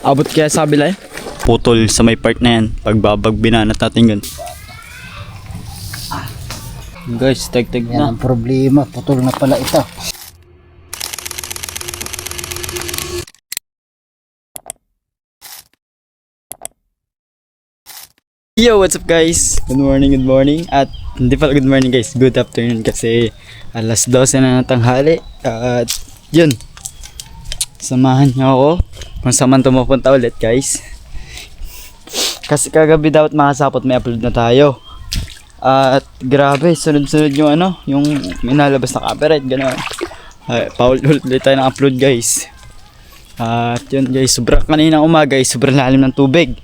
Abot kaya sabi lang putol sa may part na yan. Pagbabag binanat natin yun. Guys, tag-tag Yan na. ang problema, putol na pala ito. Yo, what's up guys? Good morning. At hindi pala good morning guys, good afternoon kasi alas 12 na ng tanghali. At yun, samahan niyo ako kung saan man tumupunta ulit guys. Kasi kagabi dapat makasapot may upload na tayo. At grabe, sunod-sunod yung yung minalabas na copyright, gano'n. Paulit ulit tayo ng upload guys. At yun guys, kanina umaga guys, sobrang lalim ng tubig.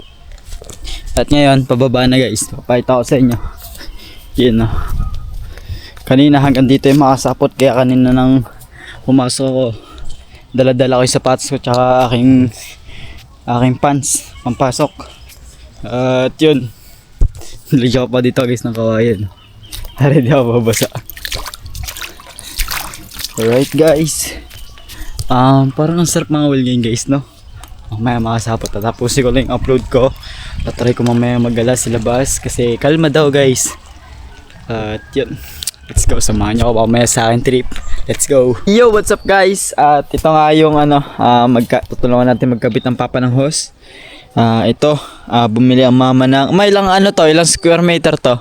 At ngayon, pababa na guys. Papakita ko sa inyo. Yun kanina hanggang dito yung makasapot. Kaya kanina nang pumasok ko, dala-dala ko yung sapatos ko tsaka aking pants pampasok. At yun, nilagyan ko pa dito guys ng kawayan. Para di ako babasa. Alright guys, parang ang sarap mga wheel ngayon guys, no? Mamaya makasapot. Tapos ko lang yung upload ko. Tatry ko mamaya magala sa labas kasi kalma daw guys. At yun, let's go, samahan nyo ako mamaya sa akin trip. Let's go. Yo, what's up guys? At ito nga yung tutulungan natin magkabit ng papa ng hose. Ito, bumili ang mama ng may ilang ilang square meter to?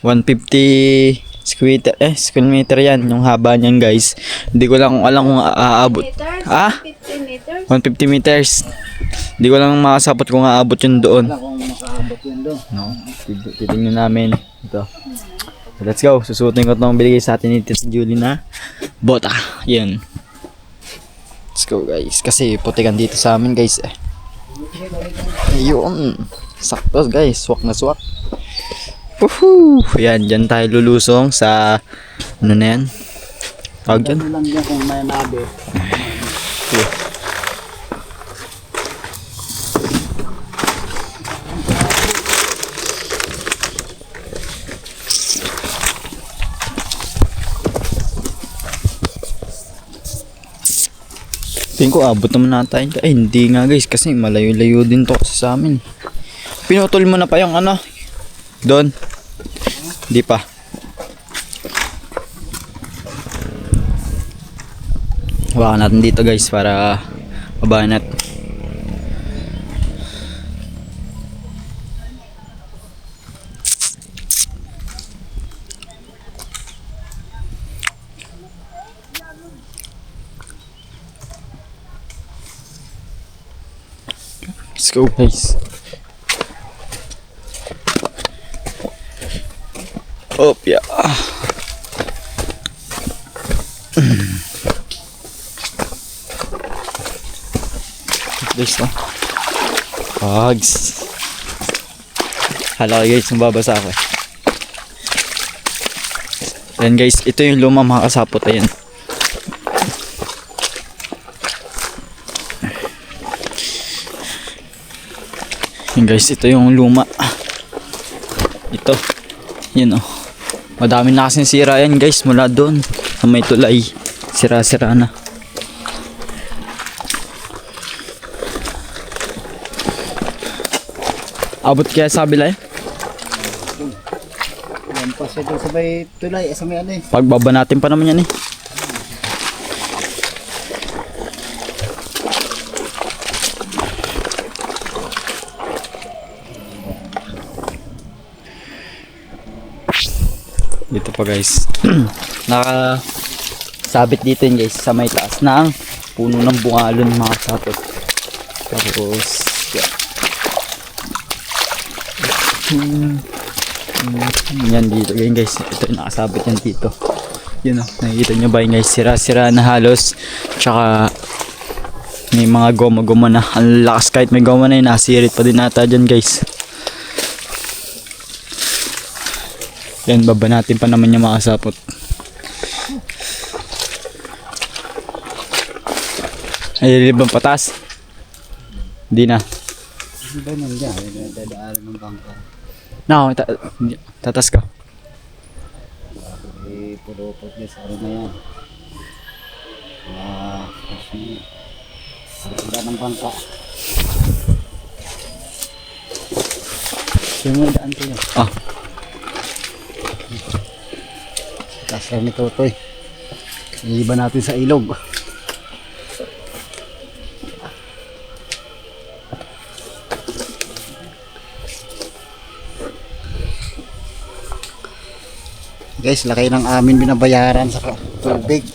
150 square meter yan, yung haba niyan guys. Hindi ko lang alam kung aabot. 150 meters. Hindi ko lang makasapot kung aabot yun doon. Wala kung makaabot yun doon. No, titingnan namin ito. So, let's go. Susuotin ko itong binigay sa atin ni Tita Julie na bota. Yan. Let's go guys. Kasi putikan dito sa amin guys eh. Ayun. Sakto guys. Swak na swak. Woohoo! Yan, dyan tayo lulusong sa ano na yan? Tawag dyan? Ano lang yan kung may nabi. Tingin ko abot naman natin. Ay, hindi nga guys kasi malayo-layo din to kasi sa amin. Pinutol mo na pa yung doon. Hindi pa. Hawakan natin dito guys para mabanat. Let's go guys. Oh yeah. Guys no. Hugs. Hala guys, mababasa ako. Ayan guys, ito yung lumang makakasapot. Ayan. Ayan guys, ito yung luma. Ito. Yan madami na kasing sira yan guys mula doon sa may tulay. Sira-sira na. Abot kaya sabi lang Yan pa siya doon sa may tulay. Sa may pagbaba natin pa naman yan eh. Dito pa guys. Nakasabit dito yun guys sa may taas ng puno ng bungalon mga sapot. Tapos yan dito yan guys. Ito yung nakasabit yan dito. Yun nakikita nyo ba yun guys, sira-sira na halos. Tsaka may mga goma-goma na. Ang lakas kahit may goma na yun, nasirit pa din ata dyan guys. Yan, baba natin pa naman yung makasapot. Ay, libang patas. Hindi na. Hindi ba nandiyan? Dadaalan ng bangka. No, tatas ka. Puro-puro guys. Ano na yan? babayaran ng bangka. Yung mga daan ko yun. Ah, Kasya ni Totoy. Iiba natin sa ilog. Guys, laki ng amin binabayaran sa tubig.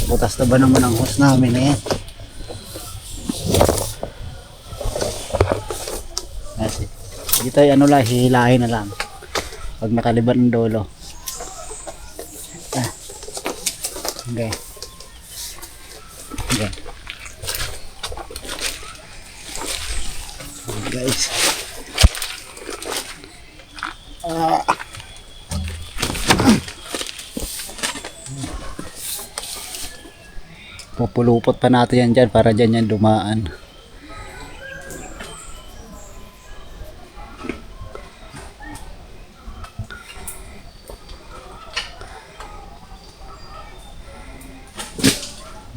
Butas na ba naman ang hose namin eh. Kasi, dito ay ano lang, hihilahin na lang. Pag nakaliban ng dolo. Ah. Okay. Okay. Guys. Pupulupot pa natin yan dyan para dyan yan dumaan.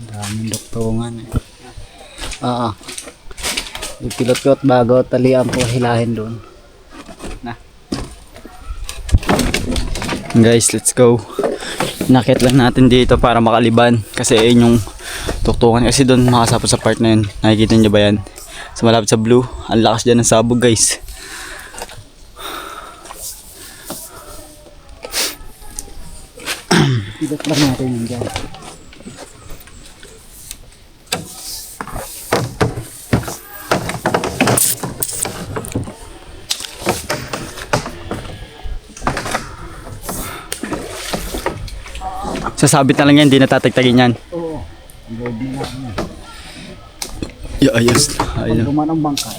Daming doktungan eh. Ipilot ko at bago talian ko hilahin doon. guys, let's go. Nakit lang natin dito para makaliban kasi ayun yung tuktukan kasi doon makasapot sa part na yun. Nakikita nyo ba yan? Sa malapit sa blue, ang lakas dyan ng sabog guys. Pilot lang natin yan dyan. Sasabit na lang yan, hindi natatagtagin yan. Oo. Load na natin. Ayos. Pag Ayun. dumaan ang bangka.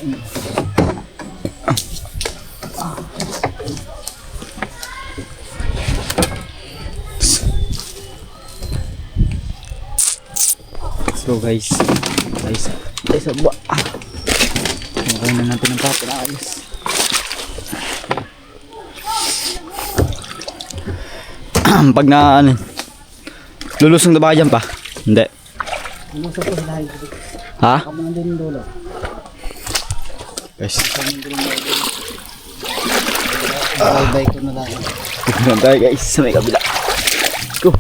So guys, guys, aba. Okay na natin ang papel. Ayos. Pag na ano, lulusong na ba dyan pa? Hindi. Ano sa po hilahin? Ha? Kamo nandun yung dolo. Guys, Bye ko na lang. tignan tayo guys sa may kabila. Go.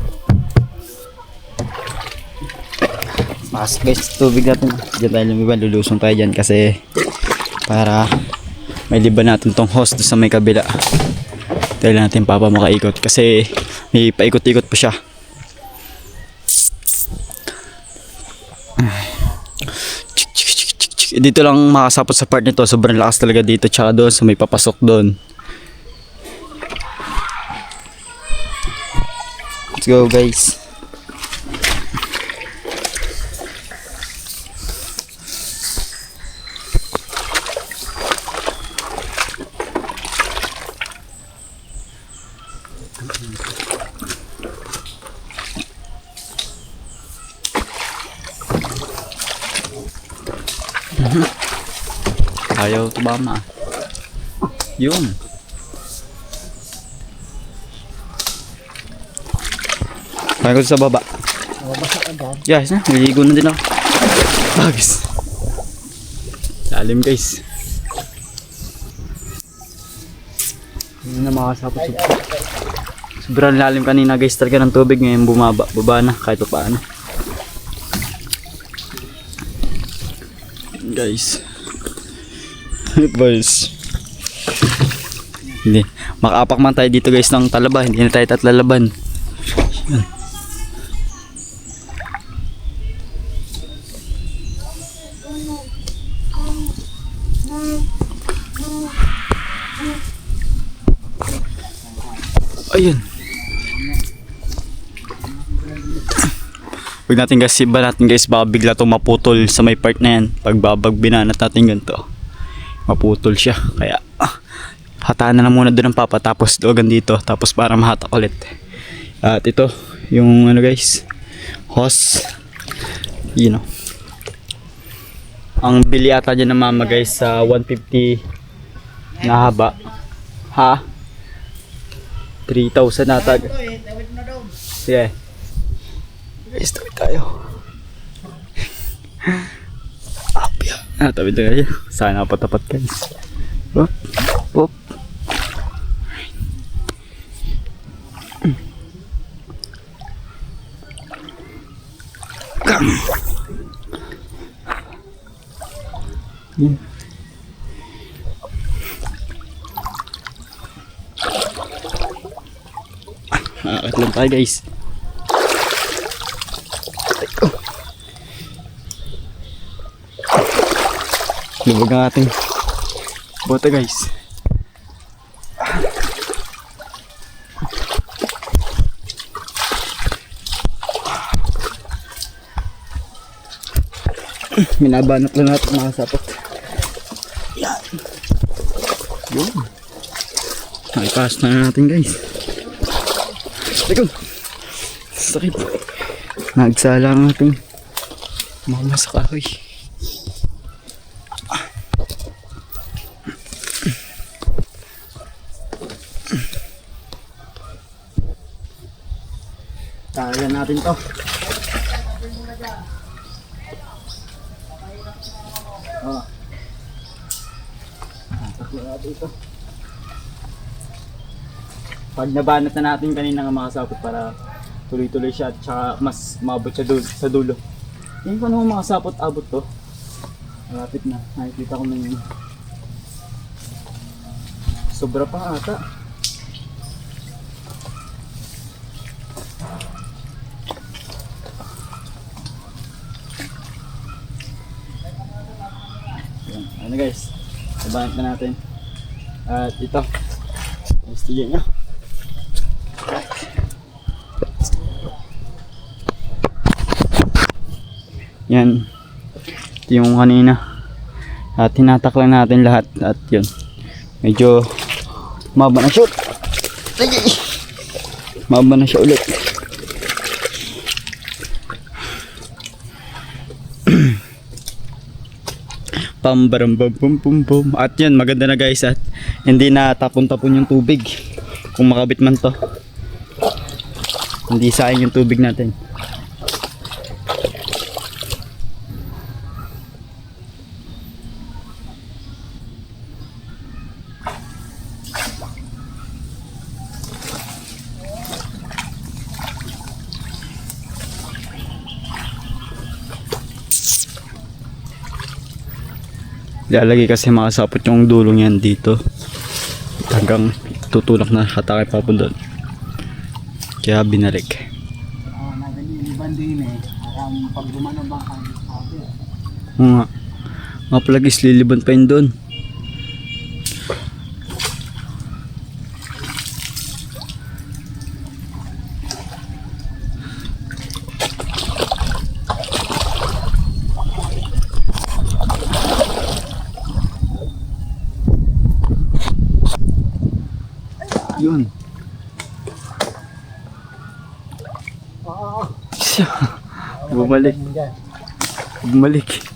Mas guys, tubig natin. Diyan tayo lumiban, lulusong tayo dyan kasi para may liban natin tong hose doon sa may kabila. Tayo lang natin papa makaikot kasi may paikot-ikot pa siya. Dito lang makasapot sa part nito, sobrang lakas talaga dito tsaka doon sa may papasok doon. Let's go guys. Ayaw tumama. Yun. Kaya ko sa baba. Mabasa ka dyan. Yes, na. Naligo na din ako. Bagis. Lalim guys. Hindi na makasapot sa sobrang lalim kanina guys talaga ng tubig. Ngayon bumaba. Baba na kahit pa paano. Guys. Guys. Hindi. Makapak man tayo dito guys ng talaba. Hindi na tayo tatlalaban. Yan. Ayun. Huwag natin guys, iba natin guys, baka bigla itong maputol sa may part na yan. Pag binanat natin ganito, maputol siya. Kaya, hataan na lang muna doon ng papa, tapos doon dito, tapos para mahatak ulit. At ito, yung ano guys, hose. You know. Ang bili ata dyan ng mama guys sa 150 na haba. Ha? 3,000 nata. Sige. Guys, tawid tayo. Tawid na kayo. Sana patapat guys. Whoop. Whoop. Come. Yan. Akit lang tayo guys. Lubog ang ating bote guys. Minabanat lang natin mga sapot. Yan. Yun. Naipass na natin guys. Teka. Sakit. Nagsala ang ating mama sa kahoy. Kaya natin to. Oh. Taklo natin ito. Pag nabanat na natin kanina ng mga sapot para tuloy-tuloy siya at saka mas mabot siya sa dulo. Tingin ko naman mga sapot abot to. Malapit na. Nakikita ko na yun. Sobra pa ata. Ano guys, nabanat na natin. At ito, istigyan nyo. Yan, ito yung kanina. At hinatak lang natin lahat. At yun, medyo maba na siya. Maba na siya ulit. Pambarambam pum pum pum. At yun, maganda na guys at hindi na tapon-tapon yung tubig. Kung makabit man to, hindi sayang yung tubig natin. Lalagay kasi mga sapot yung dulong yan dito hanggang tutulak na hatake pa po doon, kaya binalik. Nagaliliban din eh. Pag gumano ba ang sabi? Mga palagis liliban pa yun doon. Yun. Siya. Bumalik. Bumalik.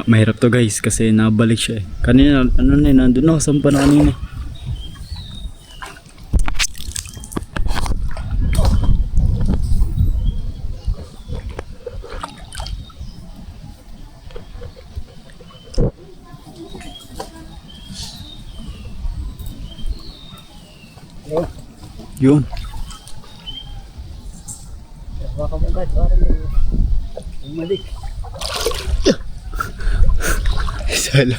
Mahirap to guys kasi nabalik siya eh. Kanina ano na eh, nandun ako sampa na kanina. Yun. Baka mo guys, parang bumalik. Sala.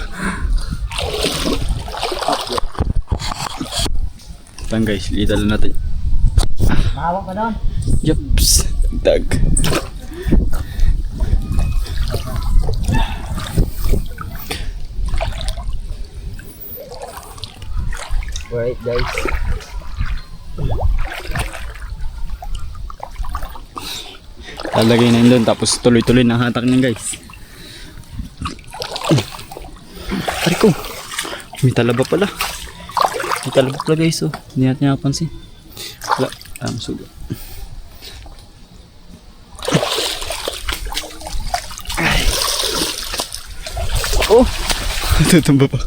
Tang guys, lital natin. Mahawak ka doon. Yups, dag. Alright guys. Lalagay na yun doon tapos tuloy-tuloy na hatak niyan guys. Ariko, may talaba pala. May talaba pala guys oh. Hindi natin napansin. Wala, sugat. oh. Tutumba pa.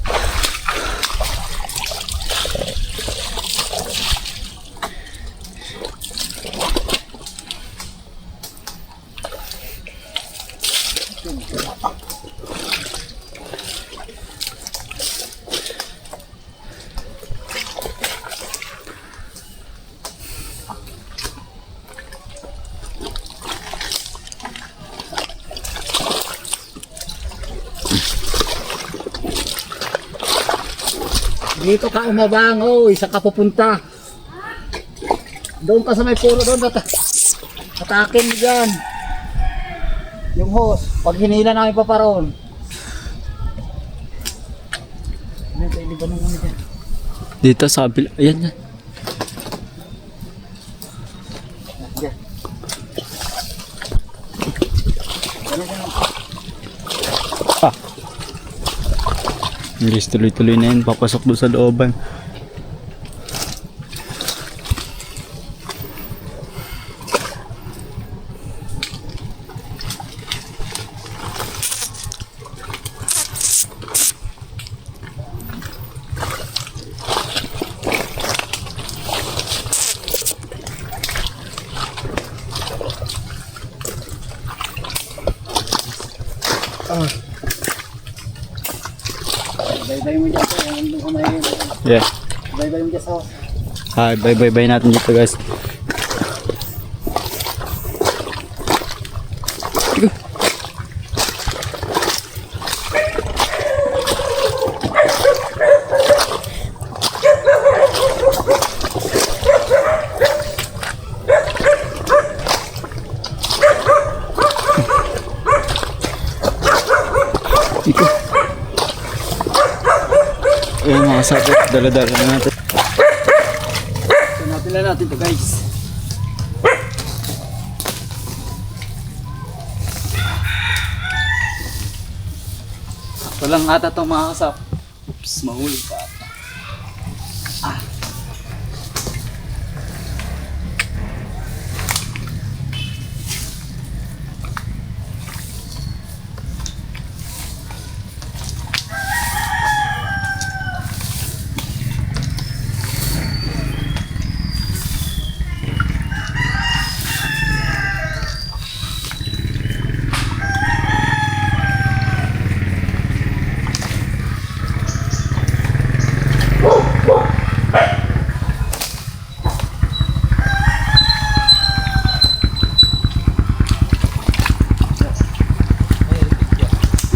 Dito ka umabango, isa ka pupunta. Doon ka sa may puro doon, atakin mo dyan. Yung hose, pag hinila namin pa paroon. Ano yung liba nung ano dyan? Dito sa kabila. Ayan yan. Dyan. Guys, tuloy-tuloy na yun. Papasok doon sa looban. Bye-bye mo dyan. Nandun ka may... Yeah. Bye-bye mo dyan sa hose. Bye-bye natin dito guys. Ayan mga sakot, dala-dala na natin. Hanapin na natin ito guys. Ito lang ata itong mga kasap. Oops, mahuli pa ata.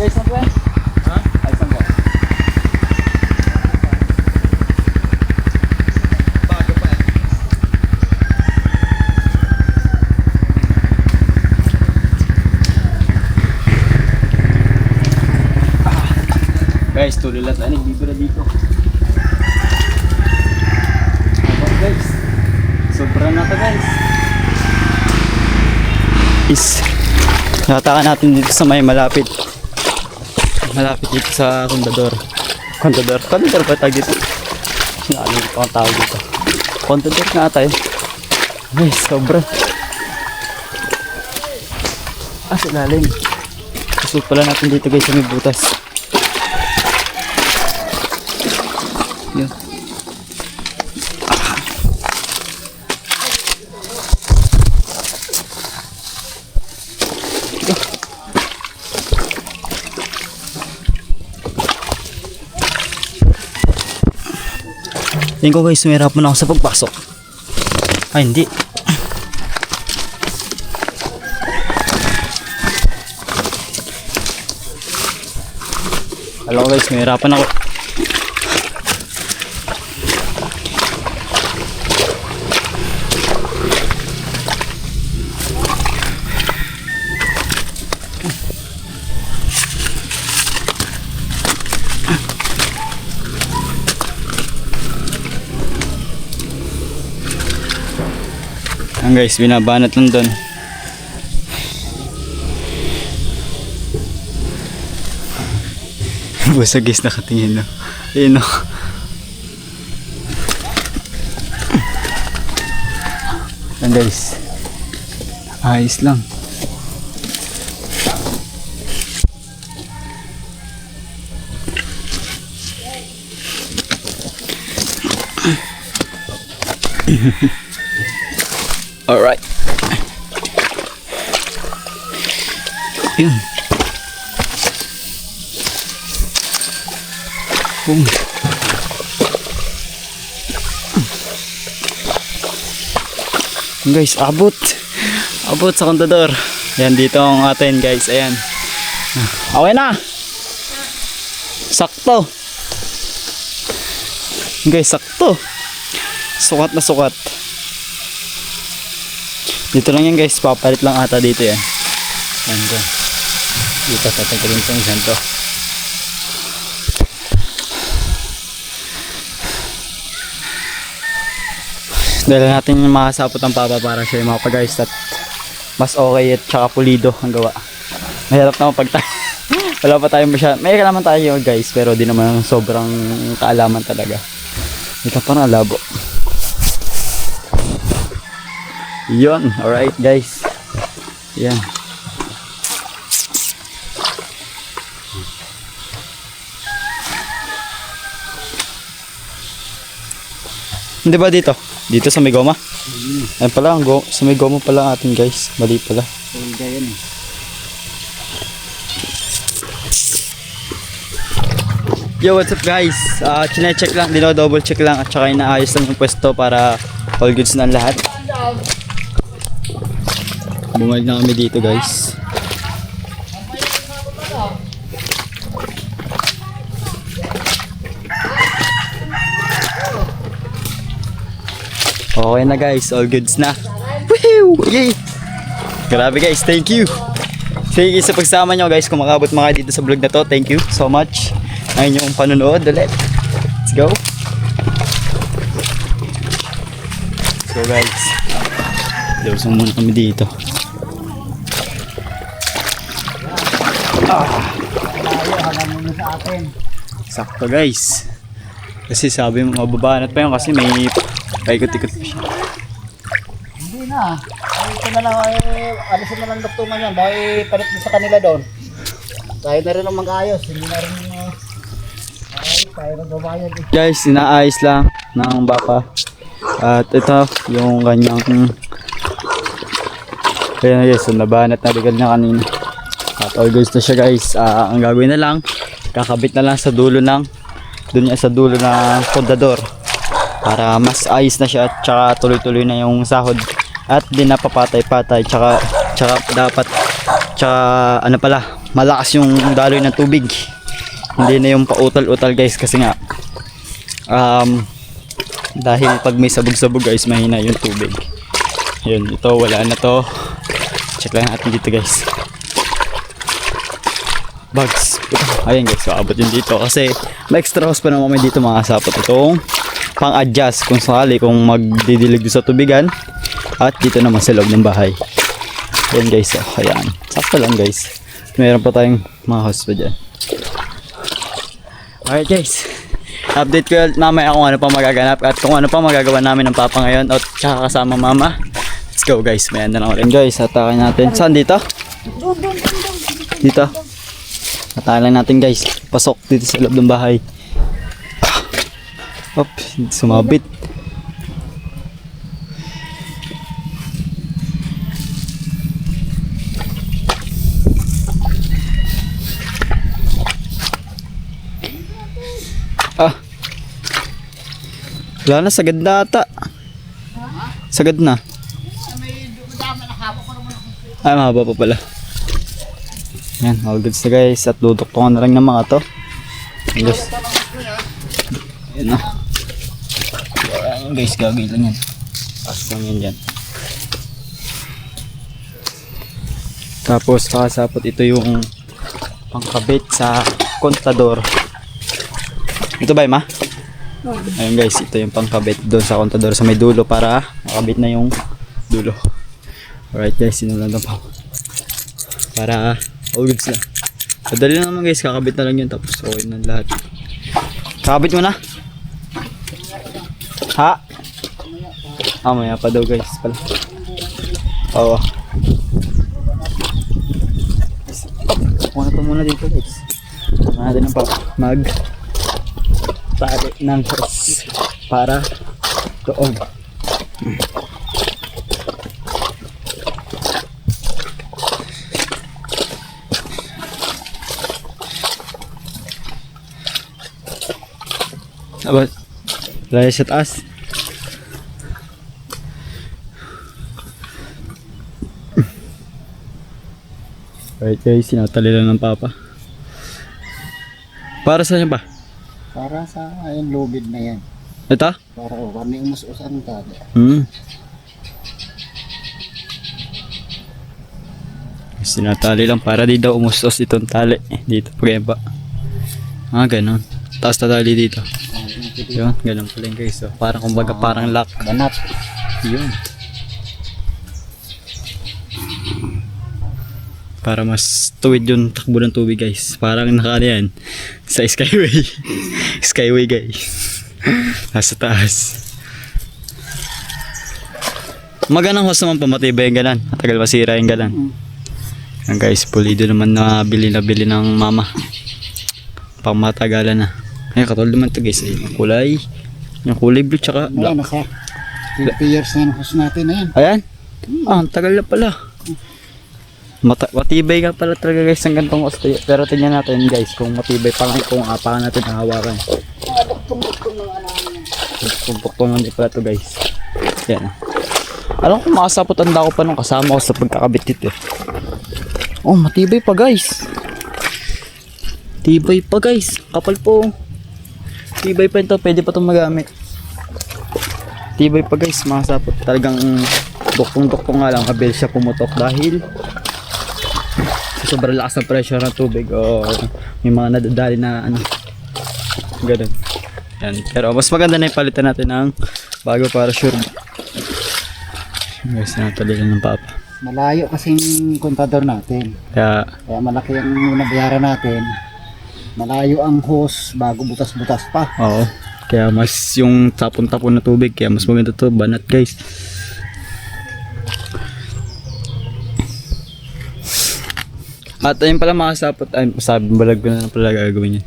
Guys, saan po yan? Ha? Ay, saan po? Bago pa yan. Guys, tuloy lang tayo. Nagbibira dito. Aba guys. Sobra na to guys. Nakatakan natin dito sa may malapit dito sa kontador ba tawag dito? Sinaalim ko ang tawag dito. Kontador nga tayo. Ay, sobra. Sa lalim. Susot pala natin dito guys sa may butas. Yun. Tingin ko guys, mahirapan ako sa pagpasok. Ay, hindi. Alam ko guys, mahirapan ako. Ang guys, binabanat lang doon. Busa guys, nakatingin no. Ayun no. Ang guys, ayos lang. Alright. Yun. Boom. Guys, abot. Abot sa kontador. Yan, dito ang atin guys. Ayan. Okay na. Sakto. Guys, sakto. Sukat na sukat. Dito lang yan guys. Papalit lang ata dito yan. Yan dyan. Dito tatanggalin itong isang to. Dahil natin yung makasapot ang papa para siya yung makapag-ayos at mas okay at saka pulido ang gawa. Mahirap naman pag tayo. Wala pa tayo masyadong. May kalaman tayo guys pero di naman sobrang kaalaman talaga. Ito parang labo. Yun. Alright guys. Yan. Hindi ba dito? Dito sa may goma? Ayun pala, sa may goma pala atin guys. Mali pala. Yan eh. Yo, what's up guys? Chine-check lang, dino-double check lang at saka inaayos lang yung pwesto para all goods na ang lahat. Bumalik na kami dito guys. Okay na guys, all goods na. Woohoo! Yay! Grabe guys, thank you. Thank you sa pagsama nyo guys. Kung makabot mga dito sa vlog na to, thank you so much. Ayun yung panunood ulit. Let's go. Let's go guys. Lawsong muna kami dito. Sakto guys. Kasi sabi mo mababanat pa yun kasi may paikot-ikot pa siya. Hindi na. Ito na lang ay alisin na lang doktungan yan. Dahil palit mo sa kanila doon. Tayo na rin ang mag-ayos. Hindi na rin tayo nagbabayad eh. Guys, inaayos lang ng baka. At ito yung kanyang kaya na guys, nabanat na regal niya kanina. At all goods na siya guys. Ang gagawin na lang, kakabit na lang sa dulo ng doon niya sa dulo ng kontador para mas ayos na siya at saka tuloy-tuloy na yung sahod at di na papatay-patay tsaka dapat tsaka ano pala malakas yung daloy ng tubig, hindi na yung pautal-utal guys kasi nga dahil pag may sabog-sabog guys mahina yung tubig. Yun, ito wala na to, check lang natin dito guys. Bags. Ayun guys, so abot yun dito kasi may extra hose pa naman dito mga sapot. Itong pang-adjust kung sakali kung magdidilig sa tubigan at dito naman sa loob ng bahay. Ayun guys, so ayan. Sakto lang guys. Meron pa tayong mga hose pa dyan. Alright guys, update ko mamaya kung ano pa magaganap at kung ano pa magagawa namin ng papa ngayon at tsaka kasama mama. Let's go guys, may anda na ulit guys. Atakin natin. Saan dito? Dito. Atalan natin guys. Pasok dito sa loob ng bahay. Op, sumabit. Wala na, sagad na ata. Sagad na. Ay, mahaba pa pala. Yan, all goods na guys. At duduktungan na lang ng mga to. Guys. Yan na. Ayan guys, gagawin lang yan. Pasok lang yan dyan. Tapos kakasapot ito yung pangkabit sa kontador. Ito ba ma? Ayun guys, ito yung pangkabit doon sa kontador sa may dulo para makabit na yung dulo. Alright guys, sinulan na pa. Para all goods na. Madali na naman guys, kakabit na lang yun tapos okay na lahat. Kakabit mo na? Ha? Maya pa daw guys pala. Oo. Kuha na to muna dito guys. Kuha natin ang mag tali ng hose para doon. Abot. Laya sa taas. Right guys, sinatali lang ng papa. Para saan ba? Para sa ayun lubid na yan. Ito? Para kami umus-usan tali. Sinatali lang para di daw umustos itong tali. Dito pa. Ganon. Taas na tali dito. Yun, ganun pala yun guys. So, parang kumbaga parang lock. Banat. Yun. Para mas tuwid yung takbo ng tubig guys. Parang nakaano yan. Sa skyway. Skyway guys. Nasa taas. Magandang host naman pamatibay yung galan. Matagal masira yung galan. Yan guys, pulido naman na bili ng mama. Pamatagalan na. Ay, katulad naman ito guys. Ay, yung kulay blue tsaka Ayan, black. nasa 50 years na yung host natin na yan. Ayan. Ang tagal na pala. Matibay ka pala talaga guys ang gantong host. Pero tingnan natin guys kung matibay pa nga kung paano natin hahawakan. Tumpok-tumpok naman pala ito guys. Yan. Alam ko makasapot ang dako pa nung kasama ko sa pagkakabit dito. Oh, matibay pa guys. Tibay pa guys. Kapal po. Tibay pa ito. Pwede pa itong magamit. Tibay pa guys. Makasapot. Talagang duktong-duktong nga lang. Kabil siya pumutok dahil sa sobrang lakas ng pressure ng tubig o may mga nadadali na ano. Ganun. Yan. Pero mas maganda na ipalitan natin ng bago para sure. Guys, natalilan ng papa. Malayo kasing kontador natin. Kaya Malaki ang nabayaran natin. Malayo ang hose bago butas-butas pa. oo. Kaya mas yung tapon-tapon na tubig. Kaya mas maganda to. Banat guys. At ayun pala makasapot. Ay, sabi balag ko na pala gagawin niya.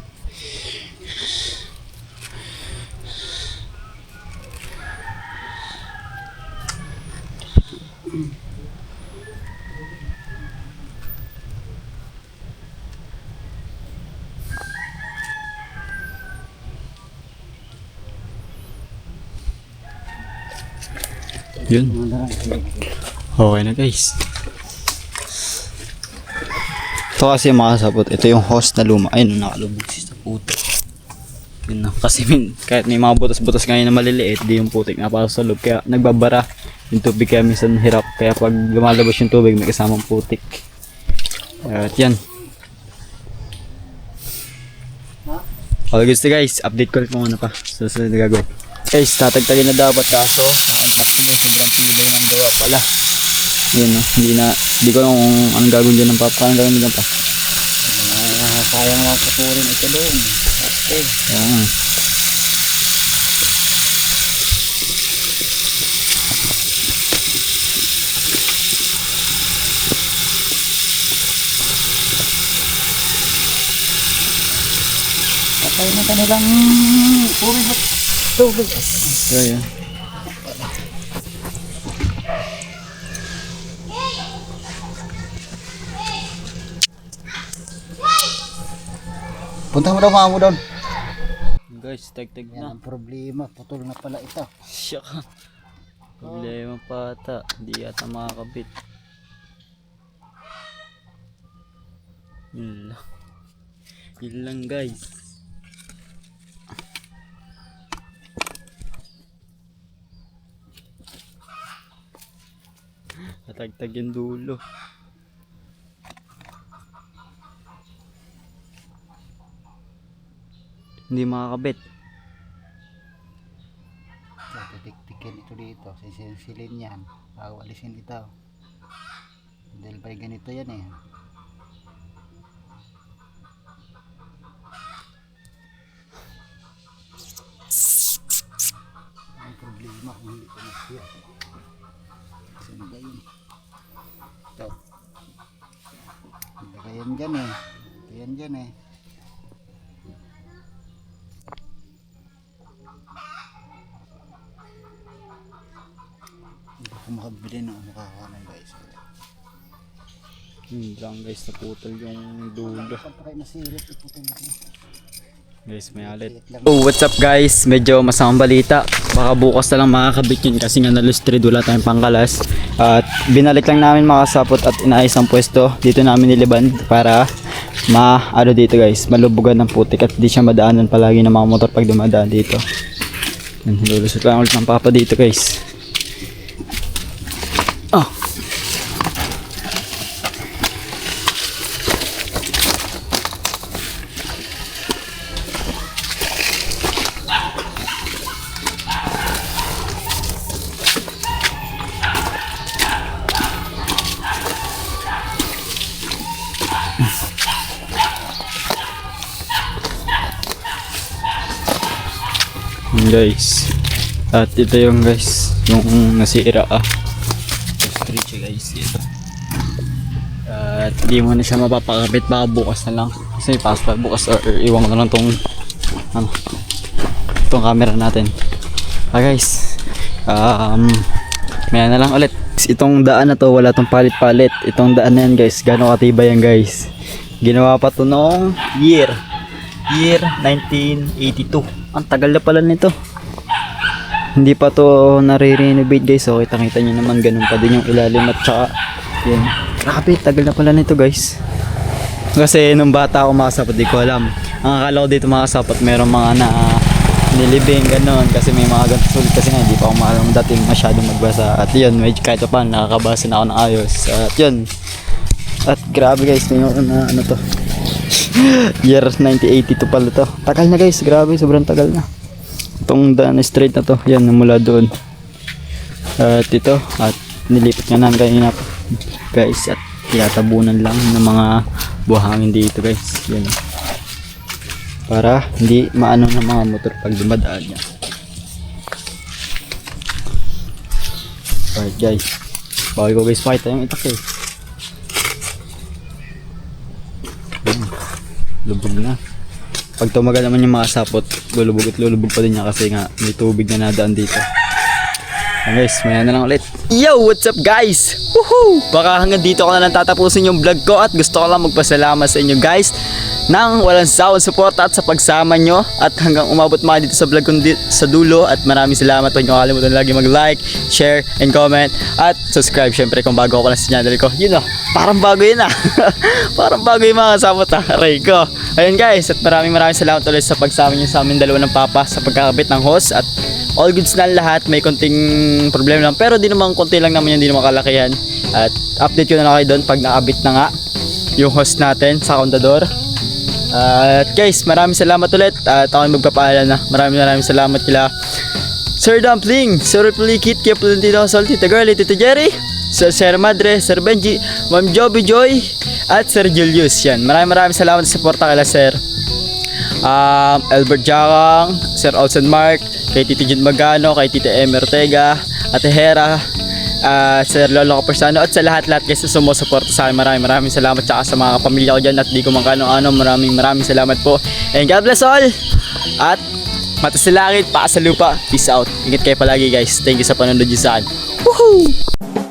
Yun. Okay na guys. Ito kasi makasapot. Ito yung hose na luma. Ayun, nakalubog sa putik. Yun na. Kasi kahit may mga butas-butas ngayon na maliliit, di yung putik napasok sa loob. Kaya nagbabara yung tubig. Kaya minsan hirap. Kaya pag lumalabas yung tubig, may kasamang putik. At yan. Okay gusto guys, update ko kung ano pa. Susunod na gagawin. Guys, tatagtagin na dapat kaso. Sobrang tibay ng gawa pala. Yun no, hindi ko alam kung anong gagawin dyan ng papa. Anong gagawin dyan pa? Sayang lang puturin ito doon. Okay. Yan. Patay na kanilang tubig. Tubig. Yan. Punta mo daw mga mo doon. Guys, tagtag Yan na. ang problema. Putol na pala ito. Siya. Problema pa ata. Hindi yata makakabit. Yun lang. Yun lang guys. Natagtag yung dulo. Hindi makakabit. Titik-tikin ito dito. Sisilin yan. Bago alisin ito. Dahil pa ganito yan eh. Ang problema kung hindi ko nasya. Saan ba yun? Ito. Hindi yan dyan eh. Ito yan dyan eh. Kung makabili na makakanan guys. Lang guys, naputol yung dulo. Pagka nasirit, iputol na. Guys, may alit. Oh, what's up guys? Medyo masamang balita. Baka bukas na lang makakabit yun kasi nga nalustrid, wala tayong pangkalas. At binalik lang namin makasapot at inaayos ang pwesto. Dito namin niliban para ano dito guys, malubugan ng putik at di siya madaanan palagi ng mga motor pag dumadaan dito. Lulusot lang ulit ng papa dito guys. Oh. Guys, at ito yung guys, yung nasira stretch guys ito. At hindi mo na siya mapapakabit, baka bukas na lang kasi pasok bukas or iwan ko na lang tong itong camera natin. Guys, may na lang ulit itong daan na to, wala tong palit-palit. Itong daan na yan guys, gano'ng katibay yan guys, ginawa pa to noong year 1982. Ang tagal na pala nito. Hindi pa to nare-renovate guys. So kita-kita nyo naman ganun pa din yung ilalim at saka yun. Grabe, tagal na pala nito guys. Kasi nung bata ako makasapot, di ko alam. Ang akala ko dito makasapot merong mga nilibing ganun. Kasi may mga ganito sulit kasi nga hindi pa ako maalam dati masyadong magbasa. At yun, medyo kahit pa nakakabasa na ako ng ayos. At yun. At grabe guys, tingnan ko na ano to. Year 1982 pala to. Tagal na guys, grabe, sobrang tagal na. Itong daan straight na to, yan, mula doon. At ito, at nilipat nga namin kanina guys. At tinatabunan lang ng mga buhangin dito guys. Yan. Para hindi maano ng mga motor pag dumadaan niya. Alright guys, bawal ko guys pakita yung itak eh. Lubog na. Pag tumagal naman yung mga sapot, lulubog at lulubog pa din niya kasi nga may tubig na nadaan dito. Guys, maya na lang ulit. Yo, what's up guys? Woohoo! Baka hanggang dito ko na lang tatapusin yung vlog ko at gusto ko lang magpasalamat sa inyo guys nang walang sawang suporta at sa pagsama nyo at hanggang umabot mga dito sa vlog ko sa dulo. At maraming salamat. Huwag nyo kalimutan lagi mag-like, share, and comment at subscribe syempre kung bago ako lang sa channel ko. Yun o, parang bago yun ah. Parang bago yung mga sapot ah. Aray ko. Ayun guys, at maraming salamat ulit sa pagsama nyo sa amin dalawa ng papa sa pagkakabit ng hose. At all goods na lahat, may konting problema lang pero di naman konti lang naman yun, di naman kalakihan. At update ko na lang kayo doon pag nakabit na nga yung hose natin sa kontador. At guys, maraming salamat ulit at ako magpapaalam na. Maraming salamat kila Sir Dumpling, Sir Pulikit, Kaya Pulentino Sol, Tita Girlie, Tita Jerry, Sir Madre, Sir Benji, Ma'am Joby Joy at Sir Julius. Yan, maraming salamat sa suporta kila Sir Albert Jakang, Sir Olsen Mark, kay Tito Jun Magano, kay Tita Em Ortega, Ate Hera, Sir Lolo Capersano at sa lahat-lahat guys na sumusuporta sa akin. Maraming salamat tsaka sa mga pamilya ko dyan at di ko man kano-ano. Maraming salamat po and God bless all at mata sa langit, paa sa lupa. Peace out. Ingat kayo palagi guys. Thank you sa panonood nyo sa akin. Woohoo!